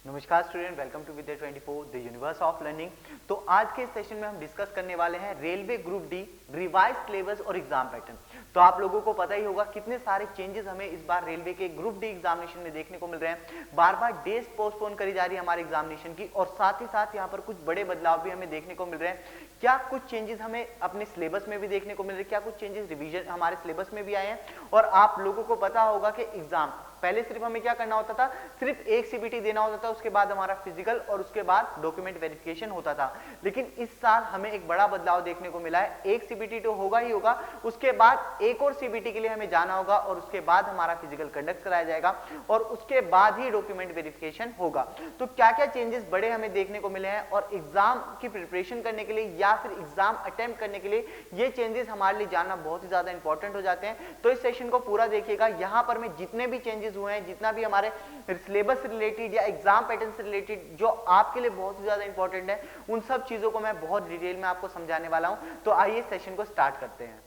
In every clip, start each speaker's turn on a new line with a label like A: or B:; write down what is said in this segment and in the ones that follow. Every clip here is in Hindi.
A: नमस्कार student, welcome to Vidya 24 the universe of learning. तो आज के सेशन में हम डिस्कस करने वाले हैं railway group D revise syllabus और एग्जाम पैटर्न। तो आप लोगों को पता ही होगा कितने सारे चेंजेस हमें इस बार रेलवे के ग्रुप डी एग्जामिनेशन में देखने को मिल रहे हैं। बार बार डेज पोस्टपोन करी जा रही है हमारे एग्जामिनेशन की, और साथ ही साथ यहाँ पर कुछ बड़े बदलाव भी हमें देखने को मिल रहे हैं। क्या कुछ चेंजेस हमें अपने सिलेबस में भी देखने को मिल रहे हैं, क्या कुछ चेंजेस रिवीजन हमारे सिलेबस में भी आए हैं। और आप लोगों को पता होगा कि एग्जाम पहले सिर्फ हमें क्या करना होता था, सिर्फ एक सीबीटी देना होता था, उसके बाद हमारा फिजिकल और उसके बाद डॉक्यूमेंट वेरिफिकेशन होता था। लेकिन इस साल हमें एक बड़ा बदलाव देखने को मिला है। एक सीबीटी तो होगा ही होगा, उसके बाद एक और सीबीटी के लिए हमें जाना होगा और उसके बाद हमारा फिजिकल कंडक्ट कराया जाएगा और उसके बाद ही डॉक्यूमेंट वेरिफिकेशन होगा। तो क्या क्या चेंजेस बड़े हमें देखने को मिले हैं और एग्जाम की प्रिपरेशन करने के लिए या फिर एग्जाम अटेम्प्ट करने के लिए ये चेंजेस हमारे लिए जानना बहुत ही ज्यादा इंपॉर्टेंट हो जाते हैं। तो इस सेशन को पूरा देखिएगा। यहाँ पर मैं जितने भी चेंजेस हुए हैं, जितना भी हमारे सिलेबस से रिलेटेड या एग्जाम पैटर्न से रिलेटेड जो आपके लिए बहुत ही ज्यादा इंपॉर्टेंट है, उन सब चीजों को मैं बहुत डिटेल में आपको समझाने वाला हूं। तो आइए सेशन को स्टार्ट करते हैं।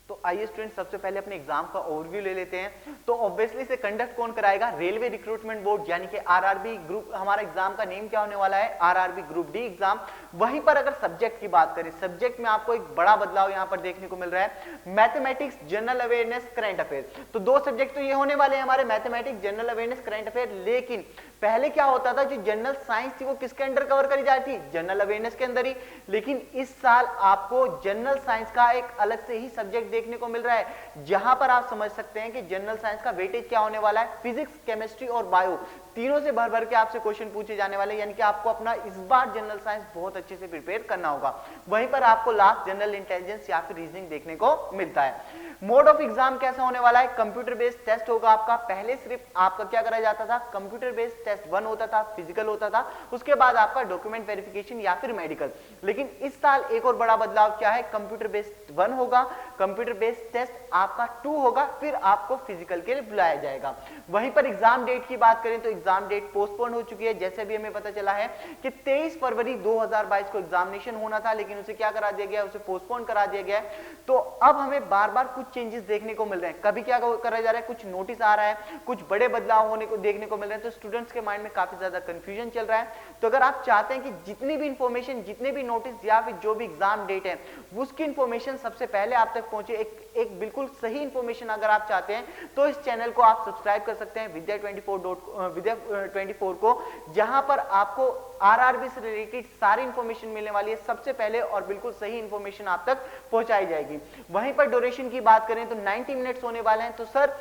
A: तो आइए स्टूडेंट, सबसे पहले अपने एग्जाम का ओवरव्यू ले लेते हैं। तो ऑब्वियसली से कंडक्ट कौन कराएगा, रेलवे रिक्रूटमेंट बोर्ड यानी कि आरआरबी ग्रुप। हमारा एग्जाम का नेम क्या होने वाला है, आरआरबी ग्रुप डी एग्जाम। वहीं पर अगर सब्जेक्ट की बात करें, सब्जेक्ट में आपको एक बड़ा बदलाव यहां पर देखने को मिल रहा है, mathematics, general awareness, current affair. तो दो सब्जेक्ट तो ये होने वाले हैं हमारे, mathematics, general awareness, current affair. लेकिन पहले क्या होता था, जो जनरल साइंस थी वो किसके अंडर कवर करी जाती थी, जनरल अवेयरनेस के अंदर ही। लेकिन इस साल आपको जनरल साइंस का एक अलग से ही सब्जेक्ट देखने को मिल रहा है, जहां पर आप समझ सकते हैं कि जनरल साइंस का वेटेज क्या होने वाला है, फिजिक्स, केमिस्ट्री और बायो, तीनों से भर भर के आपसे क्वेश्चन पूछे जाने वाले। यानी कि आपको अपना इस बार जनरल साइंस बहुत अच्छे से प्रिपेयर करना होगा। वहीं पर आपको लास्ट जनरल इंटेलिजेंस या फिर रीजनिंग देखने को मिलता है। मोड ऑफ एग्जाम कैसा होने वाला है, कंप्यूटर बेस्ड टेस्ट होगा आपका। पहले सिर्फ आपका क्या कराया जाता था, कंप्यूटर बेस्ड टेस्ट 1 होता था, फिजिकल होता था, उसके बाद आपका डॉक्यूमेंट वेरिफिकेशन या फिर मेडिकल। लेकिन इस साल एक और बड़ा बदलाव क्या है, कंप्यूटर बेस्ड 1 होगा, कंप्यूटर बेस्ड टेस्ट आपका 2 होगा, फिर आपको फिजिकल के लिए बुलाया जाएगा। वहीं पर एग्जाम डेट की बात करें तो एग्जाम डेट पोस्टपोन हो चुकी है। जैसे भी हमें पता चला है कि 23 फरवरी 2022 को एग्जामिनेशन होना था, लेकिन उसे क्या करा दिया गया, उसे पोस्टपोन करा दिया गया है। तो अब हमें बार बार कुछ चेंजेस देखने को मिल रहे हैं। कभी क्या करा जा रहा है, कुछ नोटिस आ रहा है, कुछ बड़े बदलाव होने को देखने को मिल रहे हैं। तो स्टूडेंट्स के माइंड में काफी ज्यादा कंफ्यूजन चल रहा है। तो अगर आप चाहते हैं कि जितनी भी इंफॉर्मेशन, जितने भी नोटिस या फिर जो भी एग्जाम डेट है, उसकी इंफॉर्मेशन सबसे पहले आप तक पहुंचे, एक बिल्कुल सही इंफॉर्मेशन अगर आप चाहते हैं, तो इस चैनल को आप सब्सक्राइब कर सकते हैं, विद्या 24 को, जहां पर आपको आरआरबी से रिलेटेड सारी इंफॉर्मेशन मिलने वाली है सबसे पहले, और बिल्कुल सही इंफॉर्मेशन आप तक पहुंचाई जाएगी। वहीं पर ड्यूरेशन की बात करें तो 90 मिनट्स होने वाले हैं। तो सर,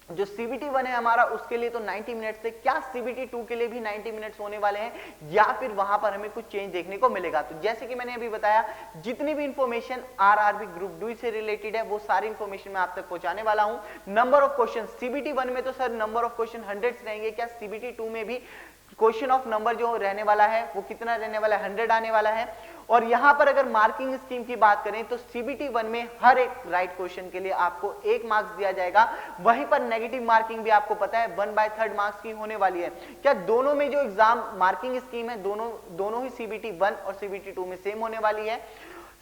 A: जो सीबीटी 1 है हमारा, उसके लिए तो 90 मिनट्स है, क्या सीबीटी 2 के लिए भी 90 मिनट्स होने वाले हैं या फिर वहां पर हमें कुछ चेंज देखने को मिलेगा। तो जैसे कि मैंने अभी बताया, जितनी भी इंफॉर्मेशन आरआरबी ग्रुप डी से रिलेटेड है, वो सारी इंफॉर्मेशन मैं आप तक पहुंचाने वाला हूं। नंबर ऑफ क्वेश्चन सीबीटी 1 में तो सर नंबर ऑफ क्वेश्चन 100 रहेंगे, क्या सीबीटी 2 में भी क्वेश्चन ऑफ नंबर जो रहने वाला है वो कितना रहने वाला है, 100 आने वाला है। और यहां पर अगर मार्किंग स्कीम की बात करें तो सीबीटी 1 में हर एक राइट क्वेश्चन के लिए आपको 1 मार्क्स दिया जाएगा। वहीं पर नेगेटिव मार्किंग भी आपको पता है 1/3 मार्क्स की होने वाली है। क्या दोनों में जो एग्जाम मार्किंग स्कीम है, दोनों ही सीबीटी 1 और सीबीटी 2 में सेम होने वाली है।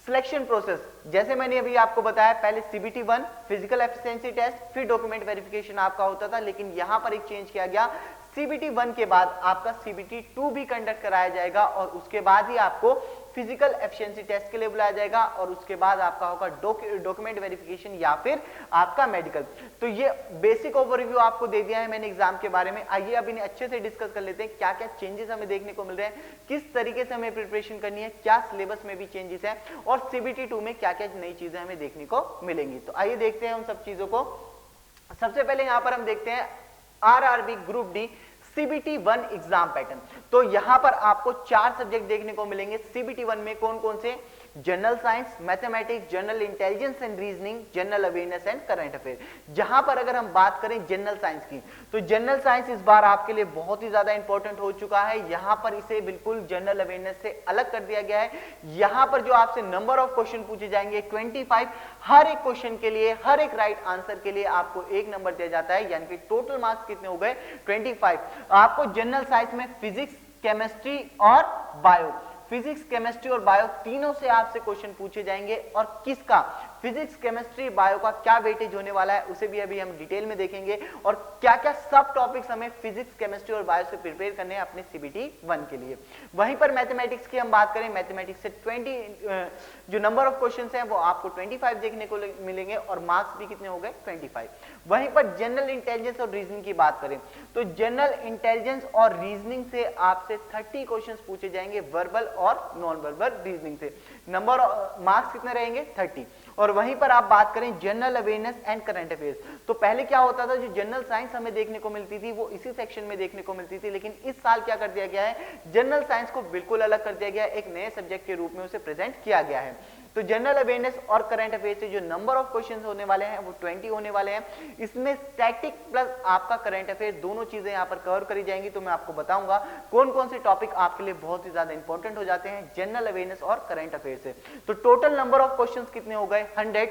A: सिलेक्शन प्रोसेस, जैसे मैंने अभी आपको बताया, पहले सीबीटी 1 फिजिकल एफिशिएंसी टेस्ट, फिर डॉक्यूमेंट वेरिफिकेशन आपका होता था। लेकिन यहां पर एक चेंज किया गया, सीबीटी 1 के बाद आपका सीबीटी 2 भी कंडक्ट कराया जाएगा और उसके बाद ही आपको फिजिकल एफिशिएंसी टेस्ट के लिए बुलाया जाएगा और उसके बाद आपका होगा डॉक्यूमेंट वेरिफिकेशन या फिर आपका मेडिकल। तो ये बेसिक ओवरव्यू आपको दे दिया है मैंने एग्जाम के बारे में। आइए अब इन्हें अच्छे से डिस्कस कर लेते हैं, क्या क्या चेंजेस हमें देखने को मिल रहे हैं, किस तरीके से हमें प्रिपरेशन करनी है, क्या सिलेबस में भी चेंजेस है और सीबीटी 2 में क्या क्या नई चीजें हमें देखने को मिलेंगी। तो आइए देखते हैं उन सब चीजों को। सबसे पहले यहां पर हम देखते हैं RRB group D CBT 1 exam pattern. तो यहां पर आपको 4 सब्जेक्ट देखने को मिलेंगे सीबीटी 1 में। कौन कौन से, general science, mathematics, general intelligence and reasoning, general awareness and current affair. जहां पर अगर हम बात करें जनरल साइंस की, तो जनरल साइंस इस बार आपके लिए बहुत ही ज्यादा इंपॉर्टेंट हो चुका है। यहां पर इसे बिल्कुल जनरल अवेयरनेस से अलग कर दिया गया है। यहां पर जो आपसे नंबर ऑफ क्वेश्चन पूछे जाएंगे 25, हर एक क्वेश्चन के लिए, हर एक राइट आंसर के लिए आपको 1 नंबर दिया जाता है, यानी कि टोटल मार्क्स कितने हो गए, 25। आपको जनरल साइंस में फिजिक्स, केमिस्ट्री और बायो, फिजिक्स, केमिस्ट्री और बायो तीनों से आपसे क्वेश्चन पूछे जाएंगे। और किसका, फिजिक्स, केमिस्ट्री, बायो का क्या वेटेज होने वाला है उसे भी अभी हम डिटेल में देखेंगे, और क्या क्या सब टॉपिक्स हमें फिजिक्स, केमिस्ट्री और बायो से प्रिपेयर करने हैं अपने सीबीटी 1 के लिए। वहीं पर मैथमेटिक्स की हम बात करें, मैथमेटिक्स से 20 जो नंबर ऑफ क्वेश्चंस हैं वो आपको 25 देखने को मिलेंगे और मार्क्स भी कितने हो गए 25। वहीं पर जनरल इंटेलिजेंस और रीजनिंग की बात करें तो जनरल इंटेलिजेंस और रीजनिंग से आपसे 30 क्वेश्चंस पूछे जाएंगे, वर्बल और नॉन वर्बल रीजनिंग से। नंबर मार्क्स कितने रहेंगे 30। और वहीं पर आप बात करें general awareness and current affairs, तो पहले क्या होता था, जो जनरल साइंस हमें देखने को मिलती थी वो इसी सेक्शन में देखने को मिलती थी, लेकिन इस साल क्या कर दिया गया है, जनरल साइंस को बिल्कुल अलग कर दिया गया है, एक नए सब्जेक्ट के रूप में उसे प्रेजेंट किया गया है। तो जनरल अवेयरनेस और करंट अफेयर्स से जो नंबर ऑफ क्वेश्चंस होने वाले हैं वो 20 होने वाले हैं। इसमें स्टैटिक प्लस आपका करंट अफेयर दोनों चीजें यहां पर कवर करी जाएंगी। तो मैं आपको बताऊंगा कौन कौन से टॉपिक आपके लिए बहुत ही ज्यादा इंपॉर्टेंट हो जाते हैं जनरल अवेयरनेस और करंट अफेयर से। तो टोटल नंबर ऑफ क्वेश्चंस कितने हो गए 100,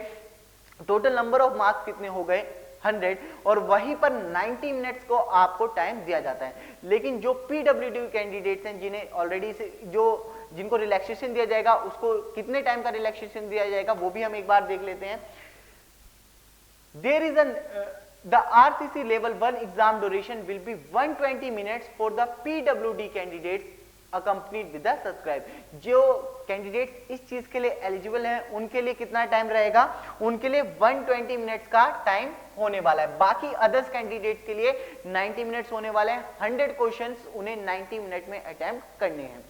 A: टोटल नंबर ऑफ मार्क्स कितने हो गए 100, और वहीं पर 90 मिनट्स को आपको टाइम दिया जाता है। लेकिन जो पीडब्ल्यूडी कैंडिडेट्स हैं जिन्हें ऑलरेडी से जिनको रिलैक्सेशन दिया जाएगा, उसको कितने टाइम का रिलैक्सेशन दिया जाएगा वो भी हम एक बार देख लेते हैं। There is the RCC level 1 exam duration will be 120 minutes for the PWD candidates accompanied with the subscribe. जो कैंडिडेट इस चीज के लिए एलिजिबल हैं उनके लिए कितना टाइम रहेगा, उनके लिए 120 मिनट्स का टाइम होने वाला है। बाकी अदर्स कैंडिडेट के लिए 90 मिनट्स होने वाले हैं। 100 क्वेश्चंस उन्हें 90 मिनट में अटेम्प्ट करने हैं।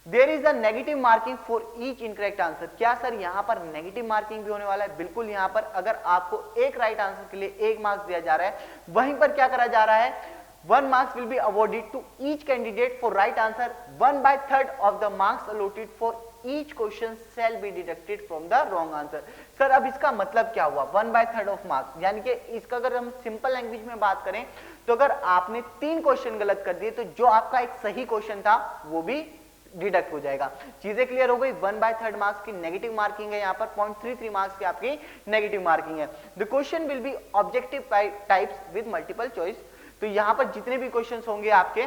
A: There is a negative marking for each incorrect answer. क्या सर यहाँ पर नेगेटिव मार्किंग भी होने वाला है? बिल्कुल, यहाँ पर अगर आपको एक राइट आंसर के लिए 1 मार्क्स दिया जा रहा है, वहीं पर क्या करा जा रहा है, 1 marks will be awarded to each candidate for right answer. 1/3 of the marks allotted for each question shall be deducted from the wrong answer. Sir अब इसका मतलब क्या हुआ 1/3 ऑफ मार्क्स, यानी कि इसका अगर हम सिंपल लैंग्वेज में बात करें तो अगर आपने 3 क्वेश्चन गलत कर दिए तो जो आपका एक सही क्वेश्चन था वो भी डिडक्ट हो जाएगा। चीजें क्लियर हो गई। 1/3 मार्क्स की नेगेटिव मार्किंग है, यहाँ पर 0.33 मार्क्स की आपकी नेगेटिव मार्किंग है। The question will be objective types with multiple choice. तो यहां पर जितने भी क्वेश्चंस होंगे आपके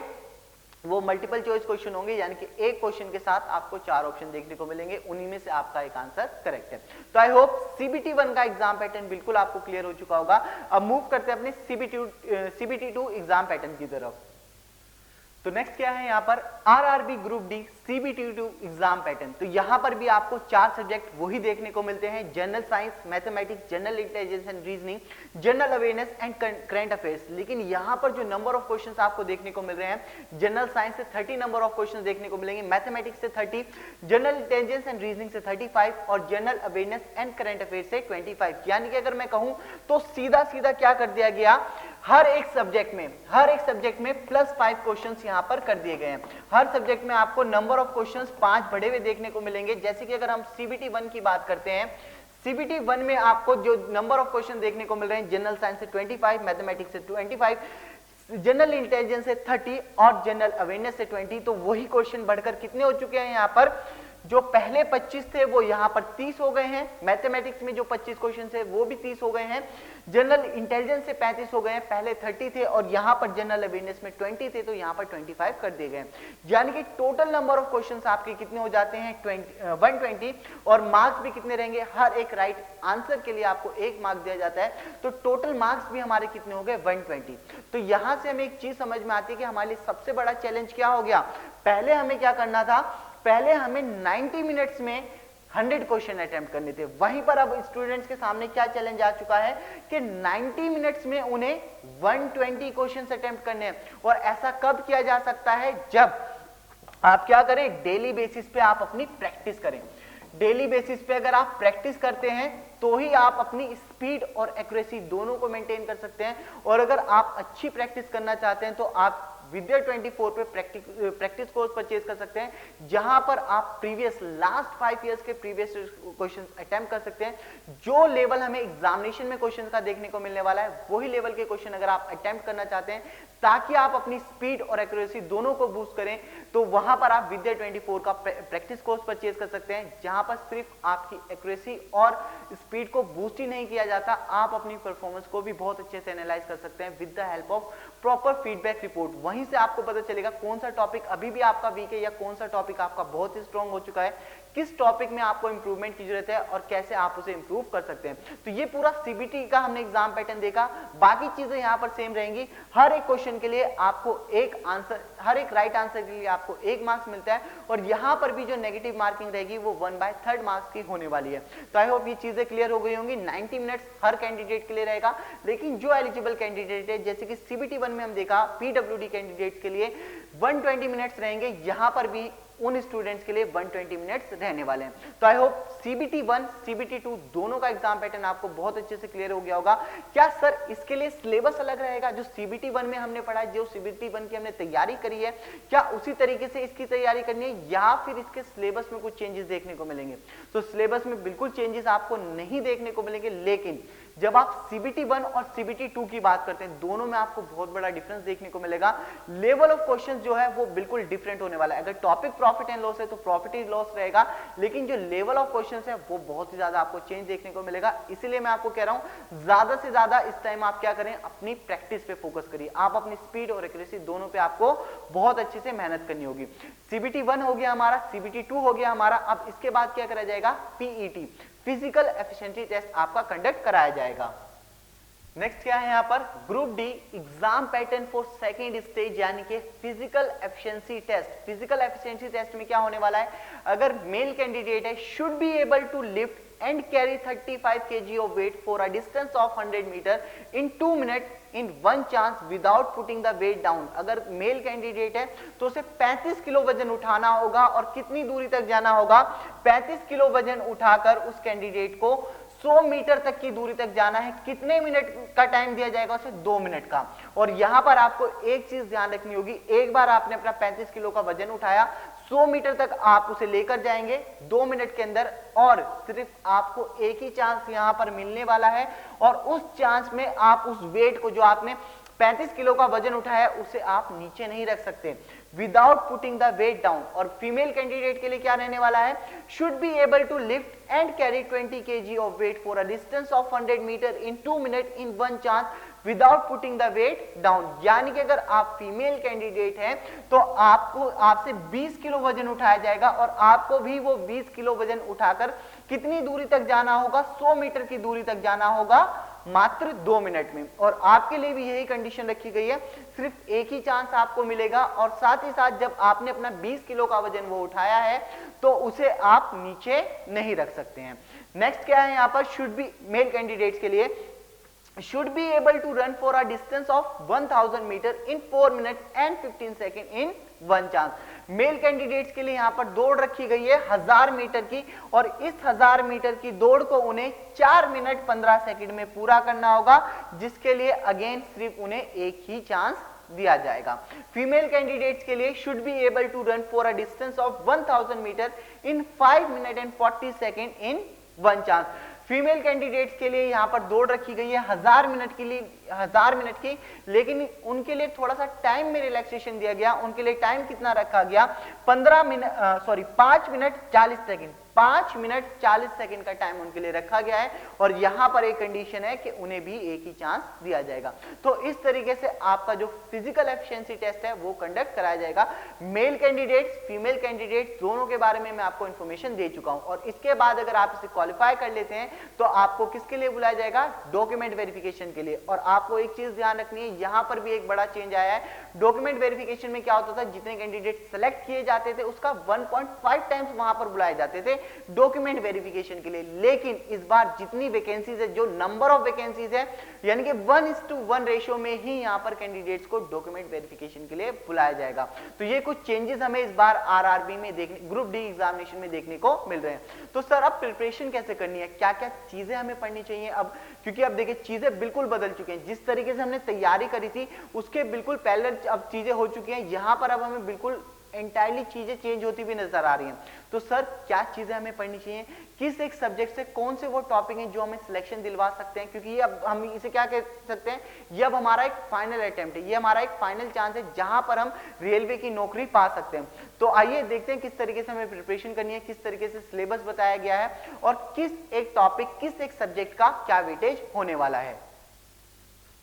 A: वो मल्टीपल चॉइस क्वेश्चन होंगे, यानी कि एक क्वेश्चन के साथ आपको 4 ऑप्शन देखने को मिलेंगे, उन्हीं में से आपका एक आंसर करेक्ट है। तो आई होप सीबीटी 1 का एग्जाम पैटर्न बिल्कुल आपको क्लियर हो चुका होगा। अब मूव करते हैं अपने सीबीटी 2 एग्जाम पैटर्न की तरफ। तो नेक्स्ट क्या है यहाँ पर RRB group D CBT 2 exam pattern. तो यहाँ पर भी आपको 4 सब्जेक्ट वही देखने को मिलते हैं, general science, mathematics, general intelligence and reasoning, general awareness and current affairs. लेकिन यहाँ पर जो नंबर ऑफ क्वेश्चंस आपको देखने को मिल रहे हैं, जनरल साइंस से 30 नंबर ऑफ क्वेश्चंस देखने को मिलेंगे, मैथमेटिक्स से 30, जनरल इंटेलिजेंस एंड रीजनिंग से 35 और general awareness and current affairs से 25। यानी कि अगर मैं कहूं तो सीधा सीधा क्या कर दिया गया, हर एक सब्जेक्ट में +5 क्वेश्चंस यहां पर कर दिए गए हैं। हर सब्जेक्ट में आपको नंबर ऑफ क्वेश्चंस 5 बढ़े हुए देखने को मिलेंगे। जैसे कि अगर हम सीबीटी 1 की बात करते हैं, सीबीटी 1 में आपको जो नंबर ऑफ क्वेश्चन देखने को मिल रहे हैं, जनरल साइंस से 25, मैथमेटिक्स से 25, जनरल इंटेलिजेंस से 30 और जनरल अवेयरनेस से 20। तो वही क्वेश्चन बढ़कर कितने हो चुके हैं, यहाँ पर जो पहले 25 थे वो यहाँ पर 30 हो गए हैं। मैथमेटिक्स में जो 25 क्वेश्चन थे वो भी 30 हो गए हैं। जनरल इंटेलिजेंस से 35 हो गए हैं, पहले 30 थे, और यहाँ पर जनरल अवेयरनेस में 20 थे तो यहाँ पर 25 कर दिए गए। यानी कि टोटल नंबर ऑफ क्वेश्चंस आपके कितने हो जाते हैं 120, और मार्क्स भी कितने रहेंगे, हर एक राइट आंसर के लिए आपको 1 मार्क्स दिया जाता है। तो टोटल मार्क्स भी हमारे कितने हो गए 120। तो यहां से हमें एक चीज समझ में आती है कि हमारे लिए सबसे बड़ा चैलेंज क्या हो गया। पहले हमें क्या करना था, पहले हमें 90 मिनट्स में 100 क्वेश्चन अटेम्प्ट करने थे। वहीं पर अब स्टूडेंट्स के सामने क्या चैलेंज आ चुका है कि 90 मिनट्स में उन्हें 120 क्वेश्चन अटेम्प्ट करने हैं। और ऐसा कब किया जा सकता है, जब आप क्या करें, डेली बेसिस पे आप अपनी प्रैक्टिस करें। डेली बेसिस पे अगर आप प्रैक्टिस करते हैं तो ही आप अपनी स्पीड और एक्यूरेसी दोनों को मेंटेन कर सकते हैं। और अगर आप अच्छी प्रैक्टिस करना चाहते हैं तो आप विद्या 24 पे प्रैक्टिस कोर्स परचेज कर सकते हैं, जहां पर आप प्रीवियस लास्ट 5 इयर्स के प्रीवियस क्वेश्चंस अटेम्प्ट कर सकते हैं। जो लेवल हमें एग्जामिनेशन में क्वेश्चन का देखने को मिलने वाला है वही लेवल के क्वेश्चन अगर आप अटेम्प्ट करना चाहते हैं ताकि आप अपनी स्पीड और एक्यूरेसी दोनों को बूस्ट करें, तो वहां पर आप विद्या 24 का प्रैक्टिस कोर्स परचेज कर सकते हैं, जहां पर सिर्फ आपकी एक्यूरेसी और स्पीड को बूस्ट ही नहीं किया जाता, आप अपनी परफॉर्मेंस को भी बहुत अच्छे से एनालाइज कर सकते हैं with the help of proper feedback report. वहीं से आपको पता चलेगा कौन सा टॉपिक अभी भी आपका वीक है या कौन सा टॉपिक आपका बहुत ही स्ट्रांग हो चुका है, किस टॉपिक में आपको इंप्रूवमेंट की जरूरत है और कैसे आप उसे इंप्रूव कर सकते हैं। तो ये पूरा सीबीटी का हमने एग्जाम पैटर्न देखा, बाकी चीजें यहाँ पर सेम रहेंगी। हर एक क्वेश्चन के लिए आपको एक आंसर, हर एक राइट आंसर के लिए आपको 1 मार्क्स मिलता है और यहाँ पर भी जो नेगेटिव मार्किंग रहेगी वो 1/3 मार्क्स की होने वाली है। तो आई होप ये चीजें क्लियर हो गई होंगी। 90 मिनट्स हर कैंडिडेट के लिए रहेगा, लेकिन जो एलिजिबल कैंडिडेट है, जैसे कि सीबीटी 1 में हम देखा पीडब्ल्यूडी कैंडिडेट के लिए 120 मिनट्स रहेंगे, यहाँ पर भी उन स्टूडेंट्स के लिए 120 मिनट्स रहने वाले हैं। तो आई होप सीबीटी 1 सीबीटी 2 दोनों का एग्जाम पैटर्न आपको बहुत अच्छे से क्लियर हो गया होगा। क्या सर इसके लिए सिलेबस अलग रहेगा? जो सीबीटी 1 में हमने पढ़ा है, जो सीबीटी 1 की हमने तैयारी करी है, क्या उसी तरीके से इसकी तैयारी करनी है या फिर इसके सिलेबस में कुछ चेंजेस देखने को मिलेंगे? तो सिलेबस में बिल्कुल चेंजेस आपको नहीं देखने को मिलेंगे, लेकिन जब आप सीबीटी 1 और सीबीटी 2 की बात करते हैं, दोनों में आपको बहुत बड़ा डिफरेंस देखने को मिलेगा। लेवल ऑफ क्वेश्चंस जो है वो बिल्कुल डिफरेंट होने वाला है। अगर टॉपिक प्रॉफिट एंड लॉस है तो प्रॉफिट एंड लॉस रहेगा, लेकिन जो लेवल ऑफ क्वेश्चंस है वो बहुत ही ज्यादा आपको चेंज देखने को मिलेगा। इसीलिए मैं आपको कह रहा हूं ज्यादा से ज्यादा इस टाइम आप क्या करें, अपनी प्रैक्टिस पे फोकस करिए। आप अपनी स्पीड और एक्यूरेसी दोनों पे आपको बहुत अच्छे से मेहनत करनी होगी। सीबीटी 1 हो गया हमारा, सीबीटी 2 हो गया हमारा। अब इसके बाद क्या करा जाएगा? पीईटी, फिजिकल एफिशिएंसी टेस्ट आपका कंडक्ट कराया जाएगा। नेक्स्ट क्या है यहाँ पर? Group D exam pattern for second stage, यानी कि physical efficiency test. Physical efficiency test में क्या होने वाला है? अगर मेल कैंडिडेट है, should be able to lift and carry 35 kg of weight for a distance of 100 meter in 2 minutes in one chance without putting the weight down। अगर मेल कैंडिडेट है तो उसे 35 किलो वजन उठाना होगा और कितनी दूरी तक जाना होगा? 35 किलो वजन उठाकर उस कैंडिडेट को 100 मीटर तक की दूरी तक जाना है। कितने मिनट का टाइम दिया जाएगा उसे? 2 मिनट का। और यहां पर आपको एक चीज ध्यान रखनी होगी, एक बार आपने अपना 35 किलो का वजन उठाया, 100 मीटर तक आप उसे लेकर जाएंगे 2 मिनट के अंदर, और सिर्फ आपको एक ही चांस यहां पर मिलने वाला है, और उस चांस में आप उस वेट को, जो आपने 35 किलो का वजन उठाया, उसे आप नीचे नहीं रख सकते without putting the weight down. और फीमेल कैंडिडेट के लिए क्या रहने वाला है? Should be able to lift and carry 20 kg of weight for a distance of 100 metre in 2 minute in one chance without putting the weight down. यानी कि अगर आप फीमेल कैंडिडेट हैं तो आपसे 20 किलो वजन उठाया जाएगा और आपको भी वो 20 किलो वजन उठाकर कितनी दूरी तक जाना होगा? 100 मीटर की दूरी तक जाना होगा मात्र 2 मिनट में। और आपके लिए भी यही कंडीशन रखी गई है, सिर्फ एक ही चांस आपको मिलेगा, और साथ ही साथ जब आपने अपना 20 किलो का वजन वो उठाया है तो उसे आप नीचे नहीं रख सकते हैं। नेक्स्ट क्या है यहाँ पर? शुड बी, मेल कैंडिडेट्स के लिए should be able to run for a distance of 1000 meter in 4 minutes and 15 seconds in one chance। Male candidates के लिए यहाँ पर दौड़ रखी गई है 1000 मीटर की, और इस 1000 मीटर की दौड़ को उन्हें 4 मिनट 15 सेकंड में पूरा करना होगा, जिसके लिए अगेन सिर्फ उन्हें एक ही चांस दिया जाएगा। फीमेल कैंडिडेट्स के लिए should be able to run for a distance of 1000 metre in 5 minute and 40 second in one chance. Female candidates के लिए यहाँ पर दौड़ रखी गई है 1000 मिनट के लिए, 1000 मिनट की, लेकिन उनके लिए थोड़ा सा टाइम में रिलैक्सेशन दिया गया। उनके लिए टाइम कितना रखा गया? 5 मिनट 40 सेकंड। 5 मिनट 40 सेकंड का टाइम उनके लिए रखा गया है, और यहां पर एक कंडीशन है कि उन्हें भी एक ही चांस दिया जाएगा। तो इस तरीके से आपका जो फिजिकल एफिशिएंसी टेस्ट है वो कंडक्ट कराया जाएगा। मेल कैंडिडेट्स, फीमेल कैंडिडेट्स दोनों के बारे में मैं आपको इंफॉर्मेशन दे चुका हूं, और इसके बाद अगर आप इसे क्वालिफाई कर लेते हैं तो आपको किसके लिए बुलाया जाएगा? डॉक्यूमेंट वेरिफिकेशन के लिए। और आपको एक चीज ध्यान रखनी है, यहां पर भी एक बड़ा चेंज आया है। डॉक्यूमेंट वेरिफिकेशन में क्या होता था? जितने कैंडिडेट सेलेक्ट किए जाते थे उसका 1.5 टाइम्स वहां पर बुलाए जाते थे डॉक्यूमेंट वेरिफिकेशन के लिए, लेकिन इस बार जितनी वैकेंसीज है, जो नंबर ऑफ वैकेंसीज है, यानी कि 1:1 रेशियो में ही यहां पर कैंडिडेट्स को डॉक्यूमेंट वेरिफिकेशन के लिए बुलाया जाएगा। तो ये कुछ चेंजेस हमें इस बार आरआरबी में देखने, ग्रुप डी एग्जामिनेशन में देखने को मिल रहे हैं। तो सर अब प्रिपरेशन कैसे करनी है, क्या क्या चीजें हमें पढ़नी चाहिए अब? क्योंकि अब देखिए चीजें बिल्कुल बदल चुकी हैं। जिस तरीके से हमने तैयारी करी थी उसके बिल्कुल पैरेलल अब चीजें हो चुकी हैं। यहां पर अब हमें बिल्कुल एंटायरली चीजें चेंज होती हुई नजर आ रही हैं। तो सर क्या चीजें हमें पढ़नी चाहिए, किस एक सब्जेक्ट से कौन से वो टॉपिक हैं जो हमें सिलेक्शन दिलवा सकते हैं? क्योंकि ये अब हम इसे क्या कह सकते हैं, ये अब हमारा एक फाइनल अटेम्प्ट है, ये हमारा एक फाइनल चांस है जहां पर हम रेलवे की नौकरी पा सकते हैं। तो आइए देखते हैं किस तरीके से हमें प्रिपरेशन करनी है, किस तरीके से सिलेबस बताया गया है, और किस एक टॉपिक, किस एक सब्जेक्ट का क्या वेटेज होने वाला है।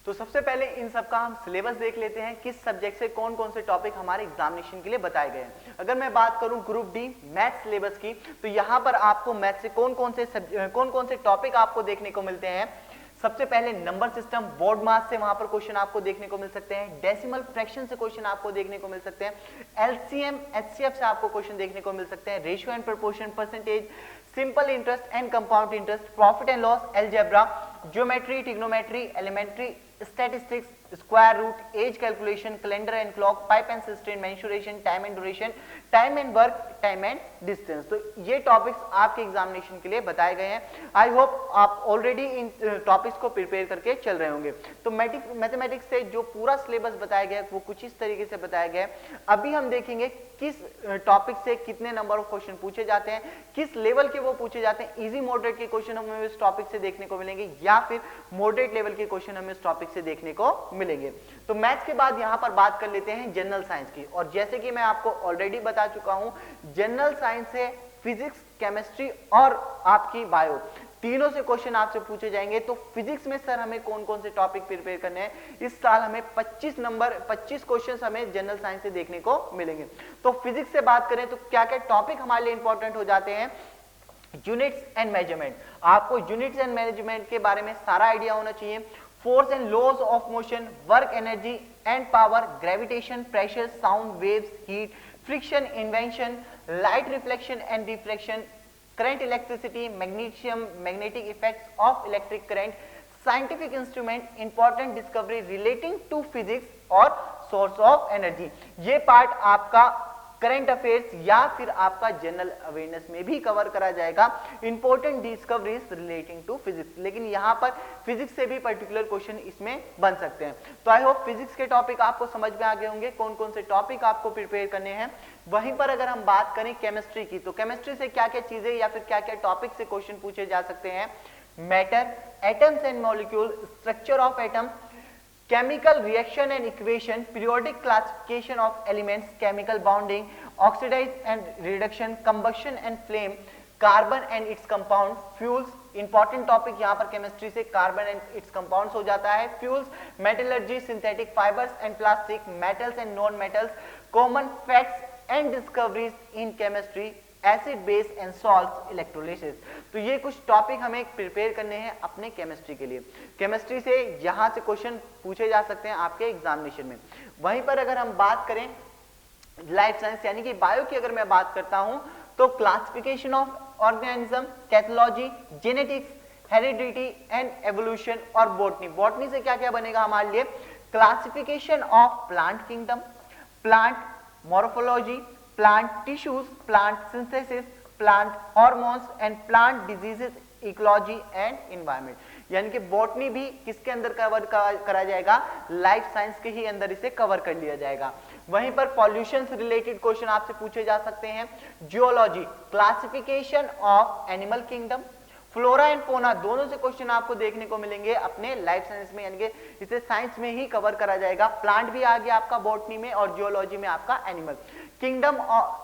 A: तो सबसे पहले इन सब का हम सिलेबस देख लेते हैं, किस सब्जेक्ट से कौन कौन से टॉपिक हमारे एग्जामिनेशन के लिए बताए गए हैं। अगर मैं बात करूं ग्रुप डी मैथ सिलेबस की, तो यहां पर आपको मैथ से कौन कौन से टॉपिक आपको देखने को मिलते हैं। सबसे पहले नंबर सिस्टम, बोर्ड मास से वहां पर क्वेश्चन आपको देखने को मिल सकते हैं, डेसिमल फ्रैक्शन से क्वेश्चन आपको देखने को मिल सकते हैं, एलसीएम एचसीएफ से आपको क्वेश्चन देखने को मिल सकते हैं, ratio and proportion, percentage, simple interest and compound interest, profit and loss, algebra, geometry, trigonometry, elementary statistics, square root, age calculation, calendar and clock, pipe and cistern, mensuration, time and duration, time and work, time and distance. तो ये टॉपिक्स आपके एग्जामिनेशन के लिए बताए गए हैं। आई होप आप ऑलरेडी इन टॉपिक्स को प्रिपेयर करके चल रहे होंगे। तो मैथमेटिक्स से जो पूरा सिलेबस बताया गया है वो कुछ इस तरीके से बताया गया है। अभी हम देखेंगे किस टॉपिक से कितने नंबर ऑफ क्वेश्चन पूछे जाते हैं, किस लेवल के वो पूछे जाते हैं। इजी मॉडरेट के क्वेश्चन हमें इस टॉपिक से देखने को मिलेंगे या फिर मॉडरेट लेवल के क्वेश्चन हमें इस टॉपिक से देखने को मिलेंगे। तो मैथ्स के बाद यहां पर बात कर लेते हैं जनरल साइंस की। और जैसे कि मैं आपको ऑलरेडी बता चुका हूं, जनरल साइंस से फिजिक्स, केमिस्ट्री और आपकी बायो, तीनों से क्वेश्चन आपसे पूछे जाएंगे। तो फिजिक्स में सर हमें कौन कौन से टॉपिक प्रिपेयर करने हैं, इस साल हमें 25 क्वेश्चंस हमें जनरल साइंस से देखने को मिलेंगे। तो फिजिक्स से बात करें तो क्या क्या टॉपिक हमारे लिए इंपॉर्टेंट हो जाते हैं। यूनिट्स एंड मेजरमेंट, आपको यूनिट्स एंड मेजरमेंट के बारे में सारा आइडिया होना चाहिए। Force and laws of motion, work, energy and power, gravitation, pressure, sound waves, heat, friction, invention, light reflection and reflection, current, electricity, magnesium, magnetic effects of electric current, scientific instrument, important discovery relating to physics और सोर्स ऑफ एनर्जी। ये पार्ट आपका करंट अफेयर्स या फिर आपका जनरल अवेयरनेस में भी कवर करा जाएगा, important discoveries relating to physics. लेकिन यहां पर फिजिक्स से भी पर्टिकुलर क्वेश्चन इसमें बन सकते हैं। तो आई होप फिजिक्स के टॉपिक आपको समझ में आ गए होंगे, कौन कौन से टॉपिक आपको प्रिपेयर करने हैं। वहीं पर अगर हम बात करें केमिस्ट्री की, तो केमिस्ट्री से क्या क्या चीजें या फिर क्या क्या टॉपिक से क्वेश्चन पूछे जा सकते हैं। Matter, atoms and molecule, structure of atom, chemical reaction and equation, periodic classification of elements, chemical bonding, oxidize and reduction, combustion and flame, carbon and its compounds, fuels, important topic यहाँ पर केमिस्ट्री से कार्बन एंड इट्स कंपाउंड्स हो जाता है। Fuels, metallurgy, synthetic fibres and plastic, metals and non metals, common facts and discoveries in chemistry, acid base and salts, electrolysis. तो ये कुछ टॉपिक हमें प्रिपेयर करने हैं अपने केमिस्ट्री के लिए। केमिस्ट्री से यहां से क्वेश्चन पूछे जा सकते हैं आपके एग्जामिनेशन में। वहीं पर अगर हम बात करें लाइफ साइंस यानी कि बायो की, अगर मैं बात करता हूं तो classification of organism, pathology, genetics, heredity and evolution और बॉटनी। बॉटनी से क्या क्या बनेगा हमारे लिए, classification of plant kingdom, plant morphology, plant tissues, plant synthesis, plant hormones and plant diseases, ecology and environment। यानी कि बॉटनी भी किसके अंदर कवर करा जाएगा, लाइफ साइंस के ही अंदर इसे कवर कर लिया जाएगा। वहीं पर पॉल्यूशन से रिलेटेड क्वेश्चन आपसे पूछे जा सकते हैं। Geology, classification of animal kingdom, flora and fauna, दोनों से क्वेश्चन आपको देखने को मिलेंगे अपने लाइफ साइंस में, यानी कि इसे साइंस में ही कवर करा जाएगा। प्लांट भी आ गया आपका बॉटनी में और जियोलॉजी में आपका animal kingdom,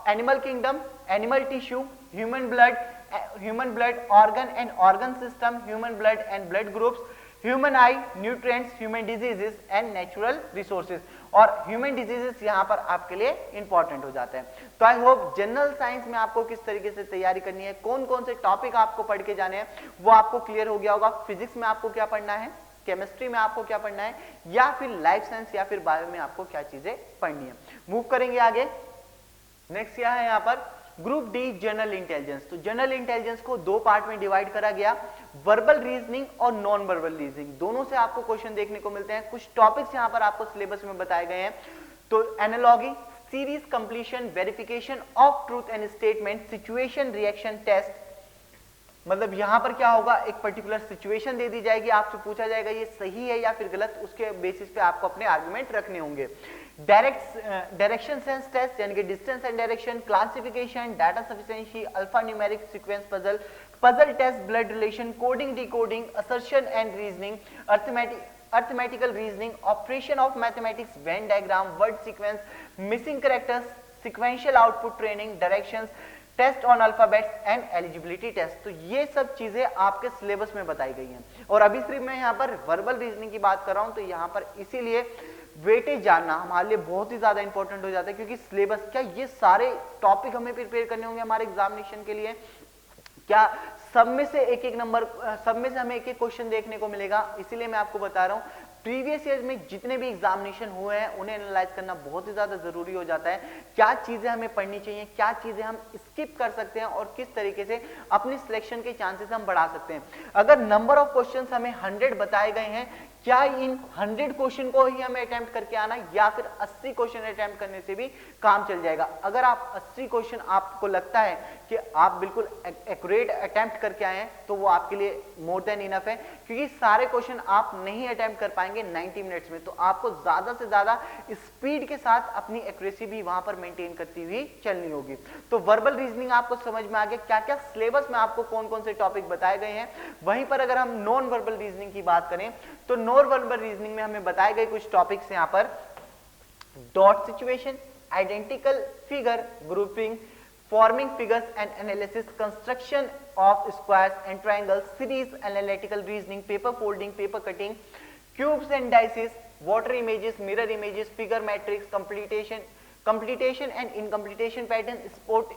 A: animal kingdom, animal tissue, human blood, organ and organ system, human blood and blood groups, human I, nutrients, human diseases and natural resources. और ह्यूमन डिजीजेस यहां पर आपके लिए इंपॉर्टेंट हो जाते हैं। तो आई होप जनरल साइंस में आपको किस तरीके से तैयारी करनी है, कौन कौन से टॉपिक आपको पढ़ के जाने हैं, वो आपको क्लियर हो गया होगा। फिजिक्स में आपको क्या पढ़ना है, केमिस्ट्री में आपको क्या पढ़ना है, या फिर लाइफ साइंस या फिर बायो में आपको क्या चीजें पढ़नी है। मूव करेंगे आगे। नेक्स्ट क्या है यहाँ पर, ग्रुप डी जनरल इंटेलिजेंस। तो जनरल इंटेलिजेंस को दो पार्ट में डिवाइड करा गया, वर्बल रीजनिंग और नॉन वर्बल रीजनिंग। दोनों से आपको क्वेश्चन देखने को मिलते हैं। कुछ टॉपिक्स यहाँ पर आपको सिलेबस में बताए गए हैं। तो analogy, series completion, verification of truth and statement, situation reaction test. मतलब यहां पर क्या होगा, एक पर्टिकुलर सिचुएशन दे दी जाएगी, आपसे पूछा जाएगा ये सही है या फिर गलत, उसके बेसिस पे आपको अपने आर्गुमेंट रखने होंगे। डायरेक्शन सेंस टेस्ट यानी कि distance and direction, classification, data sufficiency, alpha numeric sequence puzzle, puzzle test, blood relation, coding decoding, assertion and reasoning, arithmetical reasoning, operation of mathematics, Venn diagram, word sequence, missing characters, sequential output training, directions, test on alphabets and eligibility test. तो ये सब चीजें आपके सिलेबस में बताई गई हैं। और अभी सिर्फ मैं यहाँ पर वर्बल रीजनिंग की बात कर रहा हूँ, तो यहाँ पर इसीलिए वेटेज जानना हमारे लिए बहुत ही ज्यादा इंपॉर्टेंट हो जाता है, क्योंकि सिलेबस क्या ये सारे टॉपिक हमें प्रिपेयर करने होंगे हमारे एग्जामिनेशन के लिए, क्या सब में से एक एक नंबर, सब में से हमें एक एक क्वेश्चन देखने को मिलेगा। इसीलिए मैं आपको बता रहा हूँ प्रीवियस ईयर में जितने भी एग्जामिनेशन हुए हैं उन्हें एनालाइज करना बहुत ही ज्यादा जरूरी हो जाता है। क्या चीजें हमें पढ़नी चाहिए, क्या चीजें हम स्किप कर सकते हैं और किस तरीके से अपनी सिलेक्शन के चांसेस हम बढ़ा सकते हैं। अगर नंबर ऑफ क्वेश्चंस हमें 100 बताए गए हैं, क्या इन 100 क्वेश्चन को ही हमें अटेम्प्ट करके आना या फिर 80 क्वेश्चन अटेम्प्ट करने से भी काम चल जाएगा। अगर आप 80 क्वेश्चन आपको लगता है कि आप बिल्कुल एक्यूरेट अटेम्प्ट करके आए हैं तो वो आपके लिए मोर देन इनफ है, क्योंकि सारे क्वेश्चन आप नहीं अटेम्प्ट कर पाएंगे 90 मिनट्स में। तो आपको ज्यादा से ज्यादा स्पीड के साथ अपनी एक्यूरेसी भी वहां पर मेंटेन करती हुई चलनी होगी। तो वर्बल रीजनिंग आपको समझ में आ गया क्या क्या सिलेबस में आपको कौन कौन से टॉपिक बताए गए हैं। वहीं पर अगर हम नॉन वर्बल रीजनिंग की बात करें तो नॉन वर्बल रीजनिंग में हमें बताए गए कुछ टॉपिक्स यहाँ पर dot situation, identical figure grouping, forming figures and analysis, construction of squares and triangles, series analytical reasoning, paper folding, paper cutting, cubes and dices, water images, mirror images, figure matrix, completion and incompletion pattern, spot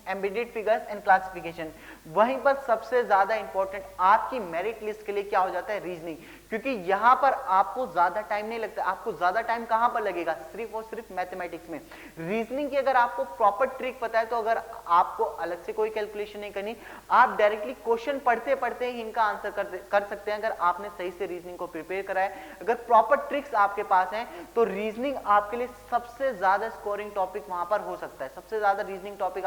A: embedded figures and classification। वहीं पर सबसे ज्यादा इंपॉर्टेंट आपकी मेरिट लिस्ट के लिए क्या हो जाता है, रीजनिंग, क्योंकि यहां पर आपको ज्यादा टाइम नहीं लगता। आपको ज्यादा टाइम कहां पर लगेगा, सिर्फ और सिर्फ मैथमेटिक्स में। रीजनिंग की अगर आपको प्रॉपर ट्रिक पता है तो अगर आपको अलग से कोई कैलकुलेशन नहीं करनी, आप डायरेक्टली क्वेश्चन पढ़ते पढ़ते ही इनका आंसर कर सकते हैं। अगर आपने सही से रीजनिंग को प्रिपेयर करा है, अगर प्रॉपर ट्रिक्स आपके पास हैं, तो रीजनिंग आपके लिए सबसे ज्यादा स्कोरिंग टॉपिक वहां पर हो सकता है। सबसे ज्यादा रीजनिंग टॉपिक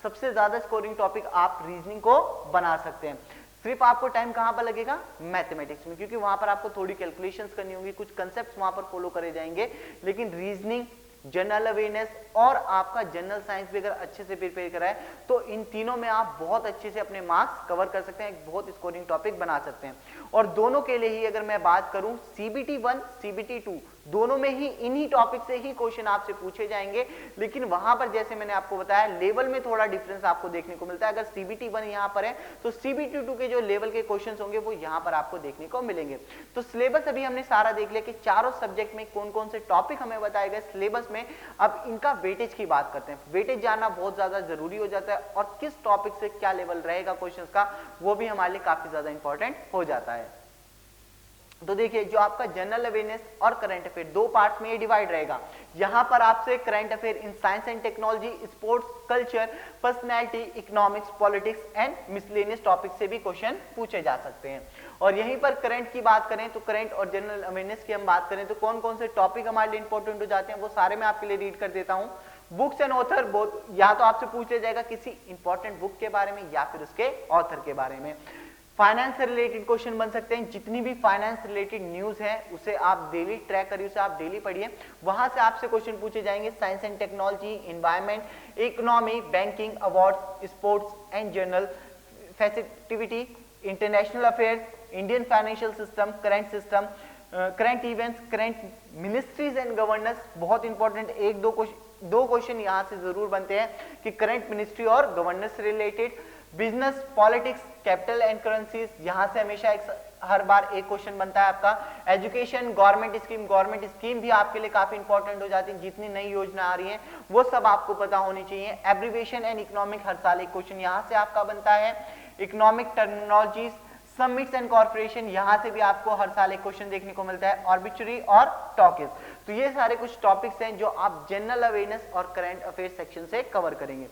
A: सबसे ज्यादा स्कोरिंग टॉपिक आप रीजनिंग को बना सकते हैं। सिर्फ आपको टाइम कहां पर लगेगा, मैथमेटिक्स में, क्योंकि वहां पर आपको थोड़ी कैलकुलेशंस करनी होंगी, कुछ कंसेप्ट्स वहां पर फॉलो करे जाएंगे। लेकिन रीजनिंग, जनरल अवेयरनेस और आपका जनरल साइंस भी अगर अच्छे से प्रिपेयर करा है तो इन तीनों में आप बहुत अच्छे से अपने मार्क्स कवर कर सकते हैं, एक बहुत स्कोरिंग टॉपिक बना सकते हैं। और दोनों के लिए ही अगर मैं बात करूं, CBT 1 CBT 2 दोनों में ही इन्हीं टॉपिक से ही क्वेश्चन आपसे पूछे जाएंगे। लेकिन वहां पर जैसे मैंने आपको बताया लेवल में थोड़ा डिफरेंस आपको देखने को मिलता है। अगर CBT 1 यहां पर है तो CBT 2 के जो लेवल के क्वेश्चंस होंगे वो यहां पर आपको देखने को मिलेंगे। तो सिलेबस अभी हमने सारा देख लिया कि चारों सब्जेक्ट में कौन कौन से टॉपिक हमें बताए गए सिलेबस में। अब इनका वेटेज की बात करते हैं। वेटेज जानना बहुत ज्यादा जरूरी हो जाता है और किस टॉपिक से क्या लेवल रहेगा क्वेश्चंस का, वो भी हमारे लिए काफी ज्यादा इंपॉर्टेंट हो जाता है। तो देखिए, जो आपका जनरल अवेयरनेस और करंट अफेयर दो पार्ट में डिवाइड रहेगा। यहां पर आपसे current affair in science and technology, sports, culture, personality, economics, politics and miscellaneous topic से भी क्वेश्चन पूछे जा सकते हैं। और यहीं पर करंट की बात करें तो करंट और जनरल अवेयरनेस की हम बात करें तो कौन कौन से टॉपिक हमारे लिए इंपॉर्टेंट हो जाते हैं वो सारे मैं आपके लिए रीड कर देता हूं। बुक्स एंड ऑथर, बोथ या तो आपसे पूछा जाएगा किसी इंपॉर्टेंट बुक के बारे में या फिर उसके ऑथर के बारे में। फाइनेंस से रिलेटेड क्वेश्चन बन सकते हैं। जितनी भी फाइनेंस रिलेटेड न्यूज है उसे आप डेली ट्रैक करिए, उसे आप डेली पढ़िए, वहां से आपसे क्वेश्चन पूछे जाएंगे। Science and technology, environment, economy, banking, awards, sports and general festivity, international affairs, Indian financial system, current events, current ministries and governance. बहुत इंपॉर्टेंट एक दो क्वेश्चन यहां से जरूर बनते हैं कि करंट मिनिस्ट्री और गवर्नेंस से related. Business, politics, capital and currencies, यहां से हमेशा हर बार एक क्वेश्चन बनता है आपका। एजुकेशन, गवर्नमेंट स्कीम भी आपके लिए काफी इंपॉर्टेंट हो जाती है। जितनी नई योजना आ रही है वो सब आपको पता होनी चाहिए। एब्रिविएशन एंड इकोनॉमिक, हर साल एक क्वेश्चन यहां से आपका बनता है। Economic terminologies, summits and corporation, यहां से भी आपको हर साल एक क्वेश्चन देखने को मिलता है। ऑर्बिचुरी और टॉकिस, तो ये सारे कुछ टॉपिक्स हैं जो आप जनरल अवेयरनेस और करंट अफेयर सेक्शन से कवर करेंगे।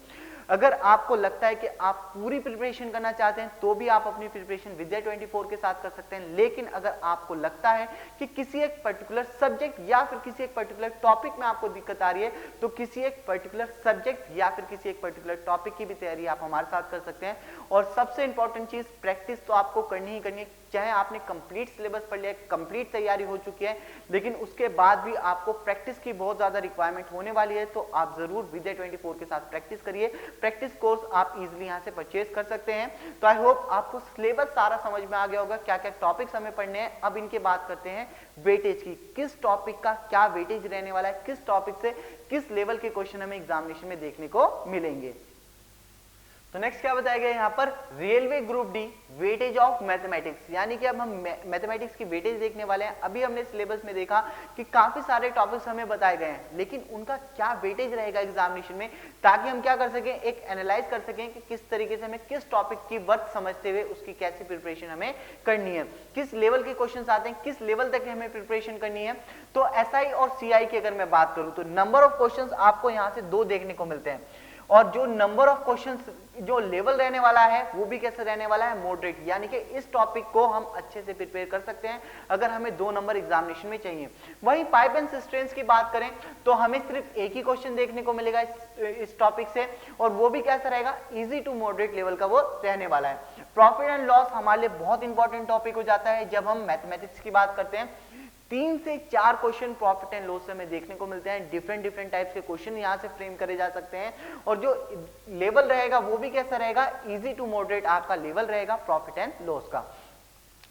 A: अगर आपको लगता है कि आप पूरी प्रिपरेशन करना चाहते हैं तो भी आप अपनी प्रिपरेशन विद्या 24 के साथ कर सकते हैं। लेकिन अगर आपको लगता है कि किसी एक पर्टिकुलर सब्जेक्ट या फिर किसी एक पर्टिकुलर टॉपिक में आपको दिक्कत आ रही है तो किसी एक पर्टिकुलर सब्जेक्ट या फिर किसी एक पर्टिकुलर टॉपिक की भी तैयारी आप हमारे साथ कर सकते हैं। और सबसे इंपॉर्टेंट चीज, प्रैक्टिस तो आपको करनी ही करनी है। चाहे आपने कंप्लीट सिलेबस पढ़ लिया, कंप्लीट तैयारी हो चुकी है, लेकिन उसके बाद भी आपको प्रैक्टिस की बहुत ज्यादा रिक्वायरमेंट होने वाली है। तो आप जरूर विद्या 24 के साथ प्रैक्टिस करिए। प्रैक्टिस कोर्स आप इजीली यहां से परचेज कर सकते हैं। तो आई होप आपको सिलेबस सारा समझ में आ गया होगा, क्या क्या टॉपिक्स हमें पढ़ने हैं। अब इनके बात करते हैं वेटेज की, किस टॉपिक का क्या वेटेज रहने वाला है, किस टॉपिक से किस लेवल के क्वेश्चन हमें एग्जामिनेशन में देखने को मिलेंगे। तो नेक्स्ट क्या बताया गया यहाँ पर, railway group D weightage of mathematics, यानी कि अब हम मैथमेटिक्स की वेटेज देखने वाले हैं। अभी हमने सिलेबस में देखा कि काफी सारे टॉपिक्स हमें बताए गए हैं, लेकिन उनका क्या वेटेज रहेगा एग्जामिनेशन में, ताकि हम क्या कर सकें, एक एनालाइज कर सकें कि किस तरीके से हमें किस टॉपिक की वर्थ समझते हुए उसकी कैसी प्रिपरेशन हमें करनी है, किस लेवल के क्वेश्चन आते हैं, किस लेवल तक हमें प्रिपरेशन करनी है। तो एसआई और सीआई की अगर मैं बात करूं तो नंबर ऑफ क्वेश्चन आपको यहाँ से 2 देखने को मिलते हैं, और जो नंबर ऑफ क्वेश्चंस जो लेवल रहने वाला है वो भी कैसे रहने वाला है, मॉडरेट, यानी कि इस टॉपिक को हम अच्छे से प्रिपेयर कर सकते हैं अगर हमें 2 नंबर एग्जामिनेशन में चाहिए। वहीं पाइप एंड सिस्टेम्स की बात करें तो हमें सिर्फ एक ही क्वेश्चन देखने को मिलेगा इस टॉपिक से, और वो भी कैसा रहेगा, इजी टू मॉडरेट लेवल का वो रहने वाला है। प्रॉफिट एंड लॉस हमारे लिए बहुत इंपॉर्टेंट टॉपिक हो जाता है जब हम मैथमेटिक्स की बात करते हैं। 3 से 4 क्वेश्चन प्रॉफिट एंड लॉस से हमें देखने को मिलते हैं, डिफरेंट टाइप्स के क्वेश्चन यहाँ से फ्रेम करे जा सकते हैं, और जो लेवल रहेगा वो भी कैसा रहेगा, इजी टू मॉडरेट आपका लेवल रहेगा प्रॉफिट एंड लॉस का।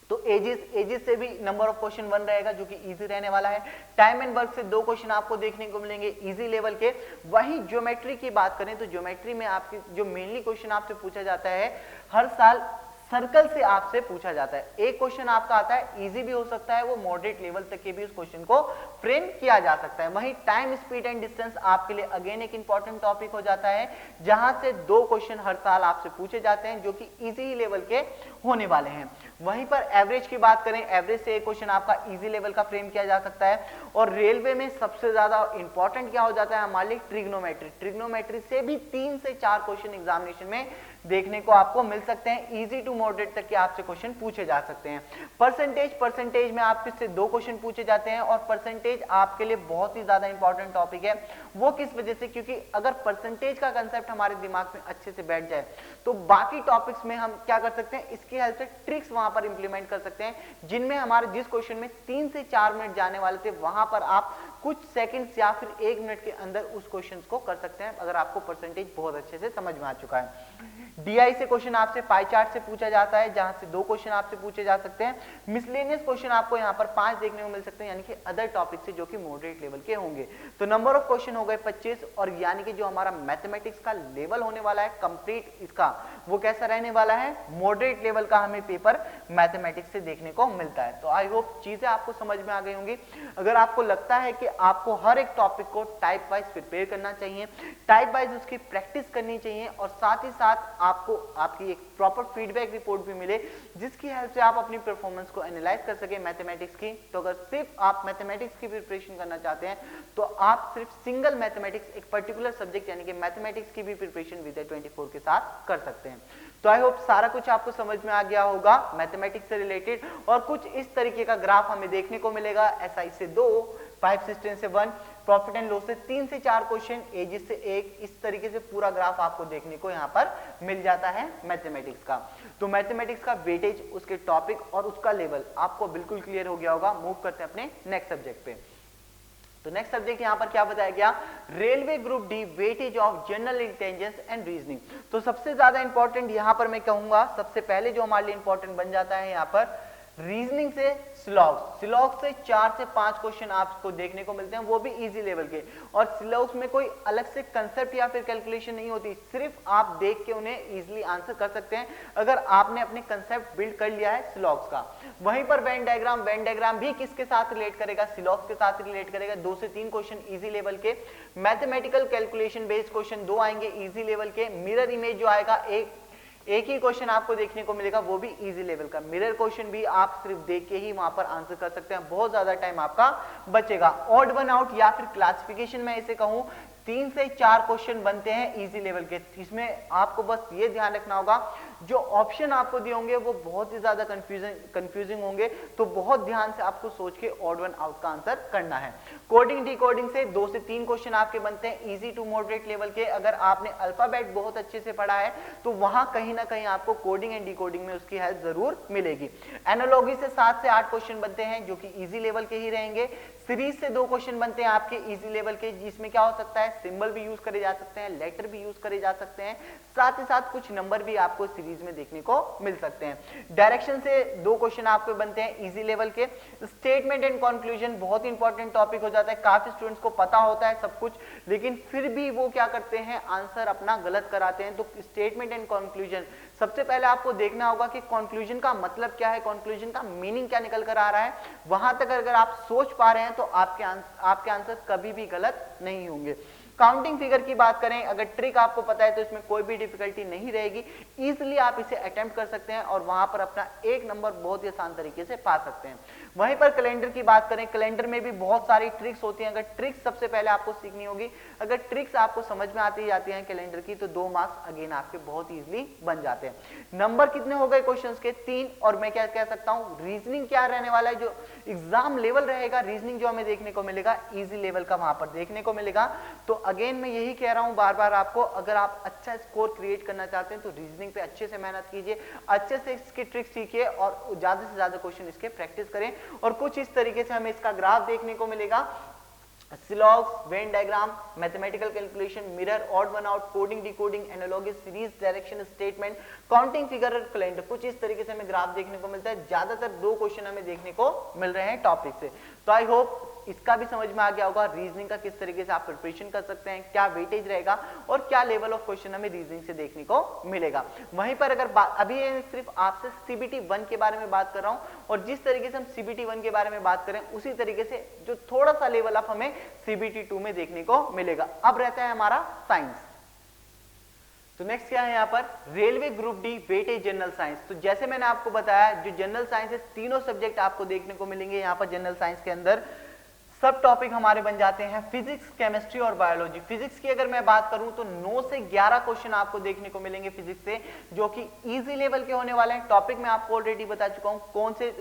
A: तो एजिस से भी नंबर ऑफ क्वेश्चन 1 रहेगा जो कि इजी रहने वाला है। टाइम एंड वर्क से 2 क्वेश्चन आपको देखने को मिलेंगे इजी लेवल के। वहीं ज्योमेट्री की बात करें तो ज्योमेट्री में आपके जो मेनली क्वेश्चन आपसे पूछा जाता है हर साल, सर्कल से आपसे पूछा जाता है। एक क्वेश्चन आपका आता है, इजी भी हो सकता है, वो मॉडरेट लेवल तक के भी उस क्वेश्चन को फ्रेम किया जा सकता है। वहीं टाइम, स्पीड एंड डिस्टेंस आपके लिए अगेन एक इंपॉर्टेंट टॉपिक हो जाता है, जहां से 2 क्वेश्चन हर साल आपसे पूछे जाते हैं जो कि इजी लेवल के होने वाले हैं। वहीं पर एवरेज की बात करें, एवरेज से एक क्वेश्चन आपका इजी लेवल का फ्रेम किया जा सकता है। और रेलवे में सबसे ज्यादा इंपॉर्टेंट क्या हो जाता है हमारे लिए, ट्रिग्नोमेट्री। ट्रिग्नोमेट्री से भी 3 से 4 क्वेश्चन एग्जामिनेशन में देखने को आपको मिल सकते हैं, इजी टू मॉडरेट तक के आपसे क्वेश्चन पूछे जा सकते हैं। परसेंटेज में आपसे से 2 क्वेश्चन पूछे जाते हैं, और परसेंटेज आपके लिए बहुत ही ज्यादा इंपॉर्टेंट टॉपिक है। वो किस वजह से, क्योंकि अगर परसेंटेज का कंसेप्ट हमारे दिमाग में अच्छे से बैठ जाए तो बाकी टॉपिक्स में हम क्या कर सकते हैं, इसकी हेल्प से ट्रिक्स वहां पर इंप्लीमेंट कर सकते हैं, जिनमें हमारे जिस क्वेश्चन में 3 से 4 मिनट जाने वाले थे वहां पर आप कुछ सेकंड्स या फिर 1 मिनट के अंदर उस क्वेश्चन को कर सकते हैं, अगर आपको परसेंटेज बहुत अच्छे से समझ में आ चुका है। डीआई से क्वेश्चन आपसे पाई चार्ट से पूछा जाता है, जहां से 2 क्वेश्चन आपसे पूछे जा सकते हैं। मिसलेनियस क्वेश्चन आपको यहां पर 5 देखने को मिल सकते हैं, यानी कि अदर टॉपिक से जो कि मॉडरेट लेवल के होंगे। तो नंबर ऑफ क्वेश्चन हो गए 25, और यानी कि जो हमारा मैथमेटिक्स का लेवल होने वाला है कंप्लीट, इसका वो कैसा रहने वाला है, मॉडरेट लेवल का हमें पेपर मैथमेटिक्स से देखने को मिलता है। तो आई होप चीजें आपको समझ में आ गई होंगी। अगर आपको लगता है कि आपको हर एक टॉपिक को टाइप वाइज प्रिपेयर करना चाहिए, टाइप वाइज उसकी प्रैक्टिस करनी चाहिए, और साथ ही साथ आपको आपकी एक प्रॉपर फीडबैक रिपोर्ट भी मिले जिसकी हेल्प से आप अपनी परफॉर्मेंस को एनालाइज कर सके मैथमेटिक्स की, तो अगर सिर्फ आप मैथमेटिक्स की प्रिपरेशन करना चाहते हैं तो आप सिर्फ सिंगल मैथमेटिक्स, एक पर्टिकुलर सब्जेक्ट यानी कि मैथमेटिक्स की भी प्रिपरेशन विद 24 के साथ कर सकते हैं। तो आई होप सारा कुछ आपको समझ में आ गया होगा मैथमेटिक्स से रिलेटेड, और कुछ इस तरीके का ग्राफ हमें देखने को मिलेगा, एसआई से 2, पाइप सिस्टम से 1, प्रॉफिट एंड लॉस से 3 से 4 क्वेश्चन, एजिस से 1, इस तरीके से पूरा ग्राफ आपको देखने को यहाँ पर मिल जाता है मैथमेटिक्स का। तो मैथमेटिक्स का वेटेज, उसके टॉपिक और उसका लेवल आपको बिल्कुल क्लियर हो गया होगा। मूव करते हैं अपने नेक्स्ट सब्जेक्ट पे। तो नेक्स्ट सब्जेक्ट यहाँ पर क्या बताया गया, railway group D weightage of general intelligence and reasoning. तो सबसे ज्यादा इंपॉर्टेंट यहाँ पर मैं कहूंगा, सबसे पहले जो हमारे लिए इंपॉर्टेंट बन जाता है यहाँ पर रीजनिंग से सिलॉक्स से 4 से 5 क्वेश्चन आपको देखने को मिलते हैं, वो भी इजी लेवल के। और सिलॉक्स में कोई अलग से कंसेप्ट या फिर कैलकुलेशन नहीं होती, सिर्फ आप देख के उन्हें इजीली आंसर कर सकते हैं अगर आपने अपने कंसेप्ट बिल्ड कर लिया है सिलॉक्स का। वहीं पर वेन डायग्राम भी किसके साथ रिलेट करेगा, सिलॉक्स के साथ रिलेट करेगा। 2 से 3 क्वेश्चन इजी लेवल के। मैथमेटिकल कैलकुलेशन बेस्ड क्वेश्चन 2 आएंगे इजी लेवल के। मिरर इमेज जो आएगा एक ही क्वेश्चन आपको देखने को मिलेगा, वो भी इजी लेवल का। मिरर क्वेश्चन भी आप सिर्फ देख के ही वहां पर आंसर कर सकते हैं, बहुत ज्यादा टाइम आपका बचेगा। ऑड वन आउट या फिर क्लासिफिकेशन में इसे कहूं, 3 से 4 क्वेश्चन बनते हैं इजी लेवल के। इसमें आपको बस ये ध्यान रखना होगा, जो ऑप्शन आपको दिए होंगे वो बहुत ही ज्यादा कंफ्यूजिंग होंगे, तो बहुत ध्यान से आपको सोच के ऑड वन आउट का आंसर करना है। कोडिंग डिकोडिंग से 2 से 3 क्वेश्चन आपके बनते हैं इजी टू मॉडरेट लेवल के। अगर आपने अल्फाबेट बहुत अच्छे से पढ़ा है तो वहां कहीं ना कहीं आपको कोडिंग एंड डिकोडिंग में उसकी हेल्प जरूर मिलेगी। एनालॉजी से 7 से 8 क्वेश्चन बनते हैं जो कि इजी लेवल के ही रहेंगे। सीरीज से 2 क्वेश्चन बनते हैं आपके इजी लेवल के, जिसमें क्या हो सकता है, सिंबल भी यूज करे जा सकते हैं, लेटर भी यूज करे जा सकते हैं, साथ ही साथ कुछ नंबर भी आपको सीरीज सीरीज में देखने को मिल सकते हैं। डायरेक्शन से 2 क्वेश्चन आपके बनते हैं इजी लेवल के। स्टेटमेंट एंड कंक्लूजन बहुत इंपॉर्टेंट टॉपिक हो जाता है, काफी स्टूडेंट्स को पता होता है सब कुछ, लेकिन फिर भी वो क्या करते हैं, आंसर अपना गलत कराते हैं। तो स्टेटमेंट एंड कंक्लूजन सबसे पहले आपको देखना होगा कि कंक्लूजन का मतलब क्या है, कंक्लूजन का मीनिंग क्या निकल कर आ रहा है। वहां तक अगर आप सोच पा रहे हैं तो आपके आंसर कभी भी गलत नहीं होंगे। काउंटिंग फिगर की बात करें, अगर ट्रिक आपको पता है तो इसमें कोई भी डिफिकल्टी नहीं रहेगी, इजीली आप इसे अटेम्प्ट कर सकते हैं और वहां पर अपना 1 नंबर बहुत ही आसान तरीके से पा सकते हैं। वहीं पर कैलेंडर की बात करें, कैलेंडर में भी बहुत सारी ट्रिक्स होती हैं। अगर ट्रिक्स सबसे पहले आपको सीखनी होगी, अगर ट्रिक्स आपको समझ में आती जाती हैं कैलेंडर की, तो 2 मार्क्स अगेन आपके बहुत इजीली बन जाते हैं। नंबर कितने हो गए क्वेश्चंस के? 3। और मैं क्या कह सकता हूं, रीजनिंग क्या रहने वाला है, जो एग्जाम लेवल रहेगा, रीजनिंग जो हमें देखने को मिलेगा इजी लेवल का वहां पर देखने को मिलेगा। तो अगेन मैं यही कह रहा हूं बार बार आपको, अगर आप अच्छा स्कोर क्रिएट करना चाहते हैं तो रीजनिंग पे अच्छे से मेहनत कीजिए, अच्छे से इसकी ट्रिक सीखिए और ज्यादा से ज्यादा क्वेश्चन इसके प्रैक्टिस करें। और कुछ इस तरीके से हमें इसका ग्राफ देखने को मिलेगा, syllogisms, Venn diagram, mathematical calculation, mirror, odd one out, coding, decoding, analogy, series, direction, statement, counting figure और कैलेंडर, कुछ इस तरीके से हमें ग्राफ देखने को मिलता है। ज्यादातर 2 क्वेश्चन हमें देखने को मिल रहे हैं टॉपिक से। तो आई होप इसका भी समझ में आ गया होगा रीजनिंग का किस तरीके से आप प्रिपरेशन कर सकते हैं, क्या वेटेज रहेगा और क्या लेवल ऑफ क्वेश्चन हमें रीजनिंग से देखने को मिलेगा। वहीं पर अगर अभी सिर्फ आपसे सीबीटी 1 के बारे में बात कर रहा हूं, और जिस तरीके से हम सीबीटी 1 के बारे में बात करें उसी तरीके से जो थोड़ा सा लेवल अप हमें सीबीटी 2 में देखने को मिलेगा। अब रहता है हमारा साइंस। तो नेक्स्ट क्या है यहाँ पर, railway group D weightage general science. तो जैसे मैंने आपको बताया, जो जनरल साइंस है, तीनों सब्जेक्ट आपको देखने को मिलेंगे यहाँ पर जनरल साइंस के अंदर। सब टॉपिक हमारे बन जाते हैं फिजिक्स, केमिस्ट्री और बायोलॉजी। फिजिक्स की अगर मैं बात करूं तो 9 से 11 क्वेश्चन आपको देखने को मिलेंगे फिजिक्स से, जो कि इजी लेवल के होने वाले हैं। टॉपिक मैं आपको ऑलरेडी बता चुका हूं कौन से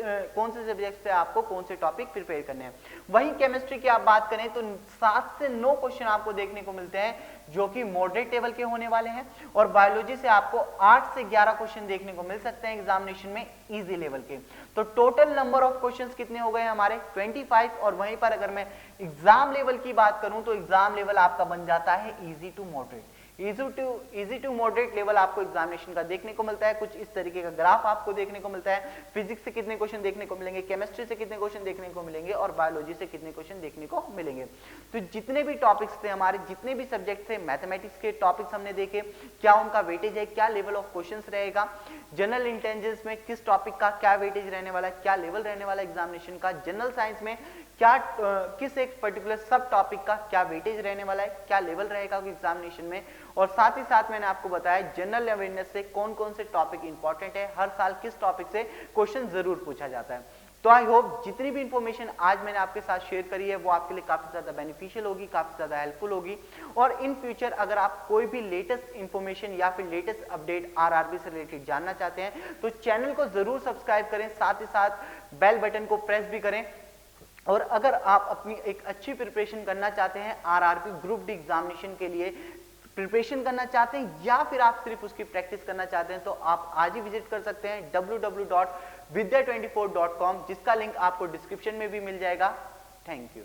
A: सब्जेक्ट से आपको कौन से टॉपिक प्रिपेयर करने हैं। वहीं केमिस्ट्री की आप बात करें तो 7 से 9 क्वेश्चन आपको देखने को मिलते हैं जो कि मॉडरेट लेवल के होने वाले हैं, और बायोलॉजी से आपको 8 से 11 क्वेश्चन देखने को मिल सकते हैं एग्जामिनेशन में इजी लेवल के। तो टोटल नंबर ऑफ क्वेश्चंस कितने हो गए हमारे 25। और वहीं पर अगर मैं एग्जाम लेवल की बात करूं तो एग्जाम लेवल आपका बन जाता है easy to moderate. Easy to moderate level आपको एग्जामिनेशन का देखने को मिलता है। कुछ इस तरीके का ग्राफ आपको देखने को मिलता है, फिजिक्स से कितने क्वेश्चन देखने को मिलेंगे, केमिस्ट्री से कितने क्वेश्चन देखने को मिलेंगे और बायोलॉजी से कितने क्वेश्चन देखने को मिलेंगे। तो जितने भी टॉपिक्स थे हमारे, जितने भी सब्जेक्ट थे, मैथमेटिक्स के टॉपिक्स हमने देखे, क्या उनका वेटेज है, क्या लेवल ऑफ क्वेश्चंस रहेगा, जनरल इंटेलिजेंस में किस टॉपिक का क्या वेटेज रहने वाला है, क्या लेवल रहने वाला है एग्जामिनेशन का, जनरल साइंस में क्या किस एक पर्टिकुलर सब टॉपिक का क्या वेटेज रहने वाला है, क्या लेवल रहेगा एग्जामिनेशन में, और साथ ही साथ मैंने आपको बताया जनरल अवेयरनेस से कौन कौन से टॉपिक इंपॉर्टेंट है, हर साल किस टॉपिक से क्वेश्चन जरूर पूछा जाता है। तो आई होप जितनी भी इंफॉर्मेशन आज मैंने आपके साथ शेयर करी है वो आपके लिए काफी ज्यादा बेनिफिशियल होगी, काफी ज्यादा हेल्पफुल होगी। और इन फ्यूचर अगर आप कोई भी लेटेस्ट इंफॉर्मेशन या फिर लेटेस्ट अपडेट आरआरबी से रिलेटेड जानना चाहते हैं तो चैनल को जरूर सब्सक्राइब करें, साथ ही साथ बेल बटन को प्रेस भी करें। और अगर आप अपनी एक अच्छी प्रिपरेशन करना चाहते हैं आरआरबी ग्रुप डी एग्जामिनेशन के लिए प्रिपरेशन करना चाहते हैं या फिर आप सिर्फ उसकी प्रैक्टिस करना चाहते हैं तो आप आज ही विजिट कर सकते हैं www.vidya24.com, जिसका लिंक आपको डिस्क्रिप्शन में भी मिल जाएगा। Thank you.